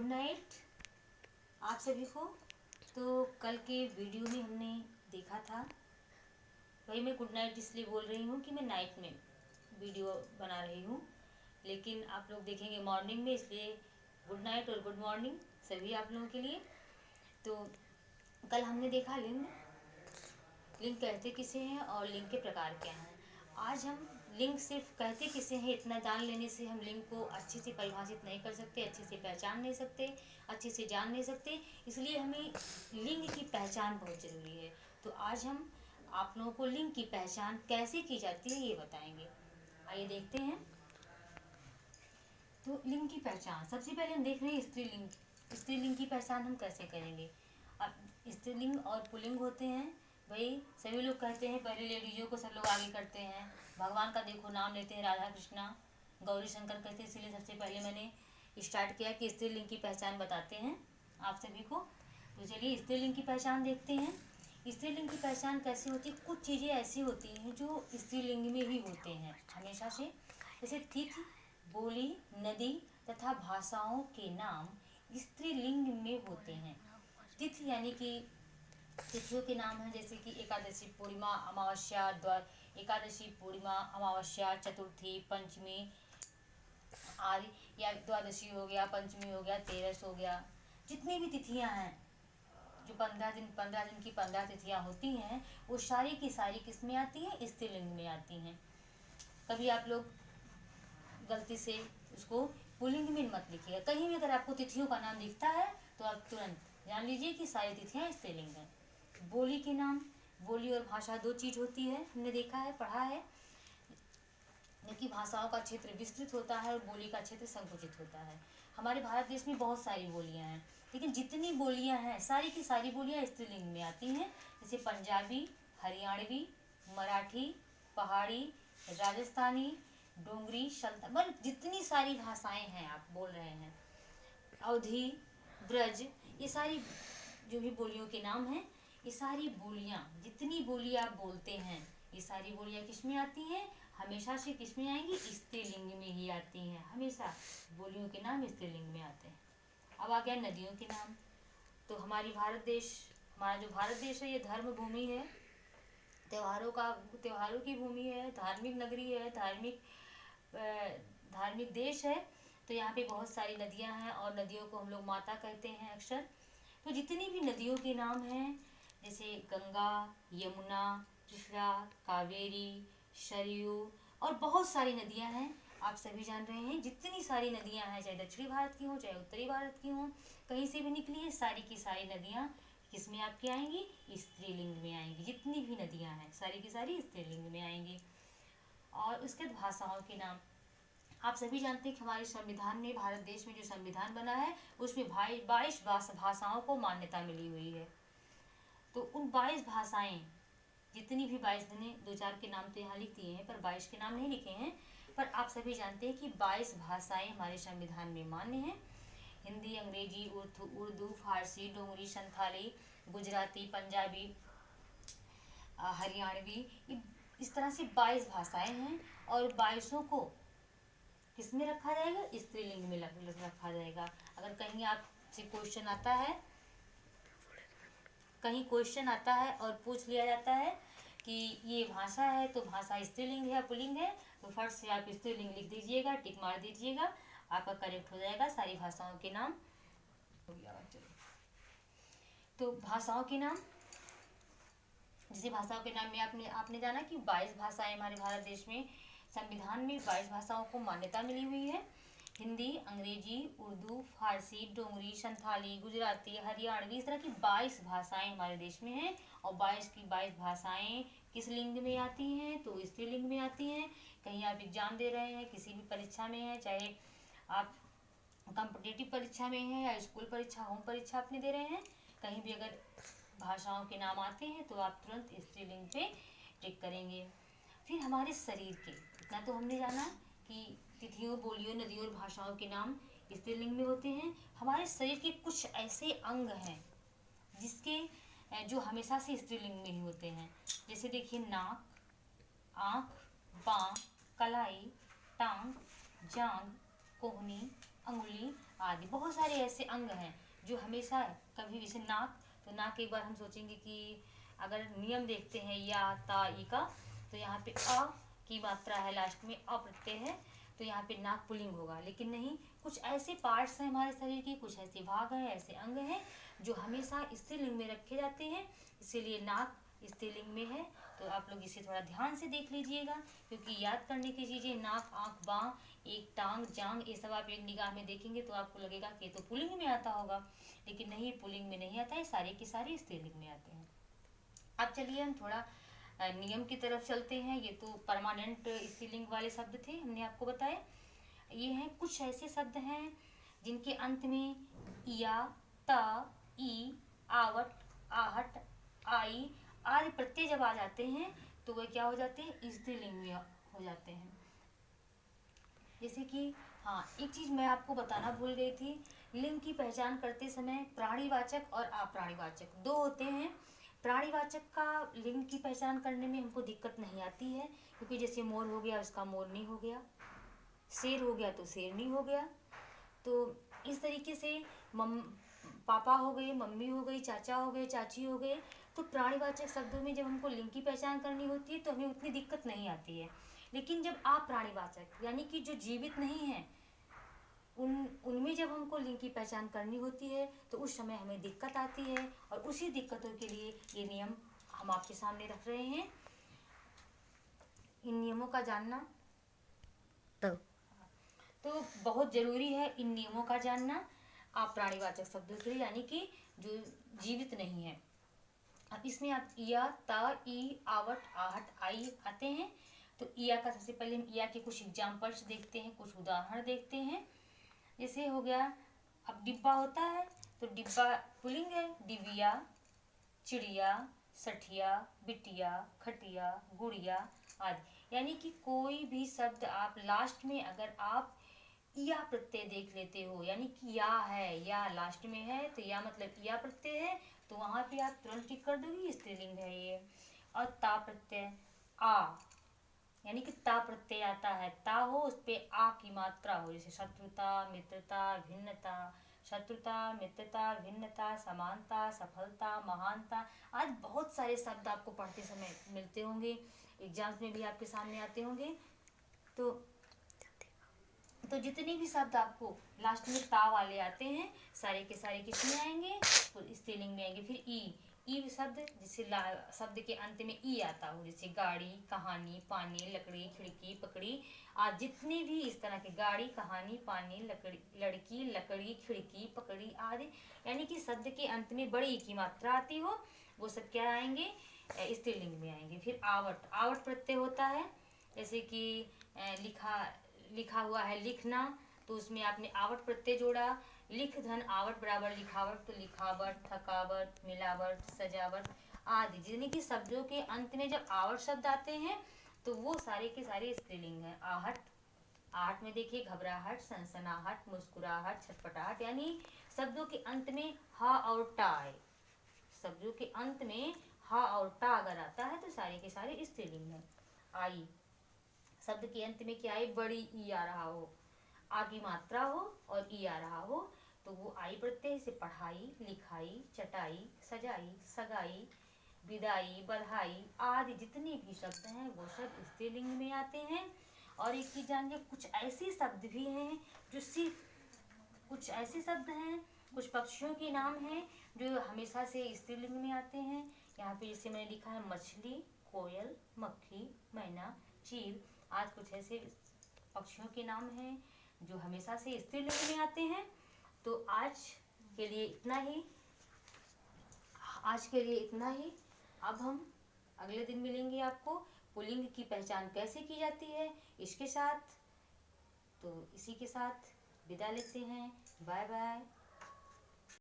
Night आप सभी को। तो कल के वीडियो में हमने देखा था, वही मैं गुड नाइट इसलिए बोल रही हूँ कि मैं नाइट में वीडियो बना रही हूँ, लेकिन आप लोग देखेंगे मॉर्निंग में, इसलिए गुड नाइट और गुड मॉर्निंग सभी आप लोगों के लिए। तो कल हमने देखा लिंग कहते किसे हैं और लिंग के प्रकार क्या हैं। आज हम लिंग सिर्फ कहते किसे हैं इतना जान लेने से हम लिंग को अच्छे से परिभाषित नहीं कर सकते, अच्छे से पहचान नहीं सकते, अच्छे से जान नहीं सकते। इसलिए हमें लिंग की पहचान बहुत ज़रूरी है। तो आज हम आप लोगों को लिंग की पहचान कैसे की जाती है ये बताएंगे। आइए देखते हैं। तो लिंग की पहचान सबसे पहले हम देख रहे हैं स्त्रीलिंग। स्त्रीलिंग की पहचान हम कैसे करेंगे। अब स्त्रीलिंग और पुल्लिंग होते हैं। भाई सभी लोग कहते हैं, पहले लेडीजों को सब लोग आगे करते हैं। भगवान का देखो नाम लेते हैं, राधा कृष्णा गौरी शंकर कहते हैं। इसलिए सबसे पहले मैंने स्टार्ट किया कि स्त्रीलिंग की पहचान बताते हैं आप सभी को। तो चलिए स्त्रीलिंग की पहचान देखते हैं। स्त्रीलिंग की पहचान कैसी होती है। कुछ चीज़ें ऐसी होती हैं जो स्त्रीलिंग में ही होते हैं हमेशा से, जैसे तिथि, बोली, नदी तथा भाषाओं के नाम स्त्रीलिंग में होते हैं। तिथि यानी कि तिथियों के नाम हैं, जैसे कि एकादशी, पूर्णिमा, अमावस्या, एकादशी, पूर्णिमा, अमावस्या, चतुर्थी, पंचमी आदि, या द्वादशी हो गया, पंचमी हो गया, तेरस हो गया। जितनी भी तिथियां हैं, जो 15 दिन की 15 तिथियां होती हैं, वो सारी की सारी किस में आती हैं, स्त्रीलिंग में आती हैं। कभी आप लोग गलती से उसको पुल्लिंग में मत लिखिएगा। कहीं भी अगर आपको तिथियों का नाम दिखता है तो आप तुरंत जान लीजिए कि सारी तिथियां स्त्रीलिंग हैं। बोली के नाम, बोली और भाषा दो चीज होती है, हमने देखा है, पढ़ा है, कि भाषाओं का क्षेत्र विस्तृत होता है और बोली का क्षेत्र संकुचित होता है। हमारे भारत देश में बहुत सारी बोलियां हैं, लेकिन जितनी बोलियां हैं सारी की सारी बोलियां स्त्रीलिंग में आती हैं। जैसे पंजाबी, हरियाणवी, मराठी, पहाड़ी, राजस्थानी, डोंगरी, मतलब जितनी सारी भाषाएं हैं आप बोल रहे हैं, अवधी, ब्रज, ये सारी जो भी बोलियों के नाम हैं, ये सारी बोलियां, जितनी बोली आप बोलते हैं, ये सारी बोलियां किस में आती हैं, हमेशा से किस में आएंगी, स्त्रीलिंग में ही आती हैं। हमेशा बोलियों के नाम स्त्रीलिंग में आते हैं। अब आ गया नदियों के नाम। तो हमारा जो भारत देश है, ये धर्म भूमि है, त्योहारों की भूमि है, धार्मिक नगरी है, धार्मिक देश है। तो यहाँ पे बहुत सारी नदियाँ हैं और नदियों को हम लोग माता कहते हैं अक्सर। तो जितनी भी नदियों के नाम हैं, जैसे गंगा, यमुना, कृष्णा, कावेरी, सरयू और बहुत सारी नदियाँ हैं, आप सभी जान रहे हैं। जितनी सारी नदियाँ हैं, चाहे दक्षिणी भारत की हों, चाहे उत्तरी भारत की हों, कहीं से भी निकली है, सारी की सारी नदियाँ किस में आपकी आएंगी, स्त्रीलिंग में आएंगी। जितनी भी नदियाँ हैं सारी की सारी स्त्रीलिंग में आएंगी। और उसके बाद भाषाओं के नाम। आप सभी जानते हैं कि हमारे संविधान में, भारत देश में जो संविधान बना है, उसमें 22 भाषाओं को मान्यता मिली हुई है। तो उन 22 भाषाएं, जितनी भी 22, मैंने 2-4 के नाम तो यहाँ लिख दिए हैं पर 22 के नाम नहीं लिखे हैं। पर आप सभी जानते हैं कि 22 भाषाएं हमारे संविधान में मान्य हैं। हिंदी, अंग्रेजी, उर्दू, फारसी, डोगरी, संथाली, गुजराती, पंजाबी, हरियाणवी, इस तरह से 22 भाषाएं हैं। और 22 को किस में रखा जाएगा, स्त्रीलिंग में रखा जाएगा। अगर कहीं आपसे क्वेश्चन आता है और पूछ लिया जाता है कि ये भाषा है, तो भाषा स्त्रीलिंग है या पुल्लिंग है, तो फट से आप स्त्रीलिंग लिख दीजिएगा, टिक मार दीजिएगा, आपका करेक्ट हो जाएगा। सारी भाषाओं के नाम हो गया। चलो, तो भाषाओं के नाम, जैसे भाषाओं के नाम में आपने जाना कि 22 भाषाएं हमारे भारत देश में, संविधान में 22 भाषाओं को मान्यता मिली हुई है। हिंदी, अंग्रेजी, उर्दू, फारसी, डोगरी, संथाली, गुजराती, हरियाणवी, इस तरह की 22 भाषाएं हमारे देश में हैं। और 22 की 22 भाषाएं किस लिंग में आती हैं, तो स्त्रीलिंग में आती हैं। कहीं आप एग्जाम दे रहे हैं, किसी भी परीक्षा में है, चाहे आप कॉम्पिटिटिव परीक्षा में हैं या स्कूल परीक्षा, होम परीक्षा अपने दे रहे हैं, कहीं भी अगर भाषाओं के नाम आते हैं तो आप तुरंत स्त्रीलिंग पे टिक करेंगे। फिर हमारे शरीर के, इतना तो हमने जाना कि तिथियों, बोलियों, नदियों और भाषाओं के नाम स्त्रीलिंग में होते हैं। हमारे शरीर के कुछ ऐसे अंग हैं जिसके जो हमेशा से स्त्रीलिंग में ही होते हैं। जैसे देखिए, नाक, आँख, बाँह, कलाई, टांग, जांघ, कोहनी, अंगुली, आदि। बहुत सारे ऐसे अंग हैं जो हमेशा, कभी जैसे नाक, तो नाक एक बार हम सोचेंगे कि अगर नियम देखते हैं या ता ई का, तो यहाँ पे अ की मात्रा है, लास्ट में अ प्रत्यय है, तो यहाँ पे नाक पुल्लिंग होगा। लेकिन नहीं, कुछ ऐसे पार्ट्स हैं हमारे शरीर के, कुछ ऐसे भाग हैं, ऐसे अंग हैं जो हमेशा स्त्रीलिंग में रखे जाते हैं, इसीलिए नाक स्त्रीलिंग में है। तो आप लोग इसे थोड़ा ध्यान से देख लीजिएगा, क्योंकि याद करने की चीज़ें नाक, आँख, बाँ, एक टांग, जांग, ये सब आप एक निगाह में देखेंगे तो आपको लगेगा कि तो पुल्लिंग में आता होगा, लेकिन नहीं, पुल्लिंग में नहीं आता है, सारे के सारे स्त्रीलिंग में आते हैं। अब चलिए हम थोड़ा नियम की तरफ चलते हैं। ये तो परमानेंट स्त्रीलिंग वाले शब्द थे, हमने आपको बताए। ये हैं कुछ ऐसे शब्द हैं जिनके अंत में या, ता, ई, आवट, आहट, आई आदि प्रत्यय जब आ जाते हैं तो वे क्या हो जाते हैं, स्त्रीलिंग में हो जाते हैं। जैसे कि हाँ, एक चीज़ मैं आपको बताना भूल गई थी, लिंग की पहचान करते समय प्राणीवाचक और अप्राणीवाचक दो होते हैं। प्राणीवाचक का लिंग की पहचान करने में हमको दिक्कत नहीं आती है, क्योंकि जैसे मोर हो गया, उसका मोरनी हो गया, शेर हो गया तो शेरनी हो गया। तो इस तरीके से पापा हो गए, मम्मी हो गई, चाचा हो गए, चाची हो गए। तो प्राणीवाचक शब्दों में जब हमको लिंग की पहचान करनी होती है तो हमें उतनी दिक्कत नहीं आती है। लेकिन जब अप्राणीवाचक यानी कि जो जीवित नहीं है, उनमें जब हमको लिंग की पहचान करनी होती है तो उस समय हमें दिक्कत आती है, और उसी दिक्कतों के लिए ये नियम हम आपके सामने रख रहे हैं। इन नियमों का जानना तो बहुत ज़रूरी है, इन नियमों का जानना अप्राणीवाचक शब्दों के लिए, यानी कि जो जीवित नहीं है। अब इसमें आप या, ता, ई, आवट, आहट, आई आते हैं। तो इया का सबसे पहले हम इया के कुछ एग्जाम्पल्स देखते हैं, कुछ उदाहरण देखते हैं। जैसे हो गया, अब डिब्बा होता है तो डिब्बा पुल्लिंग है, डिबिया, चिड़िया, सठिया, बिटिया, खटिया, गुड़िया आदि। यानी कि कोई भी शब्द आप लास्ट में अगर आप या प्रत्यय देख लेते हो, यानी कि या है, या लास्ट में है तो या मतलब या प्रत्यय है, तो वहां पे आप तुरंत टिक कर दोगे, स्त्रीलिंग है ये। और ता प्रत्यय आ, यानी कि ता प्रत्यय आता है, ता हो उस पे आ की मात्रा हो, जैसे शत्रुता, मित्रता, भिन्नता, शत्रुता, मित्रता, भिन्नता, समानता, सफलता, महानता आज बहुत सारे शब्द आपको पढ़ते समय मिलते होंगे, एग्जाम्स में भी आपके सामने आते होंगे। तो जितने भी शब्द आपको लास्ट में ता वाले आते हैं, सारे के सारे किसमें आएंगे, तो स्त्रीलिंग में आएंगे। फिर ई शब्द, जिससे शब्द के अंत में ई आता हो, जैसे गाड़ी, कहानी, पानी, लकड़ी, खिड़की, पकड़ी आज जितने भी इस तरह के गाड़ी, कहानी, पानी, लकड़ी, लड़की, लकड़ी, खिड़की, पकड़ी आदि, यानी कि शब्द के अंत में बड़ी ई की मात्रा आती हो, वो सब क्या आएंगे, स्त्रीलिंग में आएंगे। फिर आवट प्रत्यय होता है, जैसे कि लिखा हुआ है लिखना, तो उसमें आपने आवट प्रत्यय जोड़ा, लिख धन आवट बराबर लिखावट, तो लिखावट, थकावट, मिलावट, सजावट आदि। जितने कि शब्दों के अंत में जब आवट शब्द आते हैं तो वो सारे के सारे स्त्रीलिंग हैं। आहट में देखिए घबराहट, सनसनाहट, मुस्कुराहट, छटपटाहट, यानी शब्दों के अंत में हा और टा आए, शब्दों के अंत में हा और टा अगर आता है तो सारे के सारे स्त्रीलिंग है। आई, शब्द के अंत में क्या है, बड़ी ई आ रहा हो, आ की मात्रा हो और ई आ रहा हो, तो वो आई प्रत्यय से पढ़ाई, लिखाई, चटाई, सजाई, सगाई, विदाई, बधाई आदि जितने भी शब्द हैं वो सब स्त्रीलिंग में आते हैं। और एक चीज जानिए, कुछ ऐसे शब्द भी हैं जो सिर्फ, कुछ ऐसे शब्द हैं, कुछ पक्षियों के नाम हैं जो हमेशा से स्त्रीलिंग में आते हैं। यहाँ पे जैसे मैंने लिखा है मछली, कोयल, मक्खी, मैना, चील आज कुछ ऐसे पक्षियों के नाम हैं जो हमेशा से स्त्रीलिंग में आते हैं। तो आज के लिए इतना ही। अब हम अगले दिन मिलेंगे आपको पुल्लिंग की पहचान कैसे की जाती है इसके साथ। तो इसी के साथ विदा लेते हैं, बाय बाय।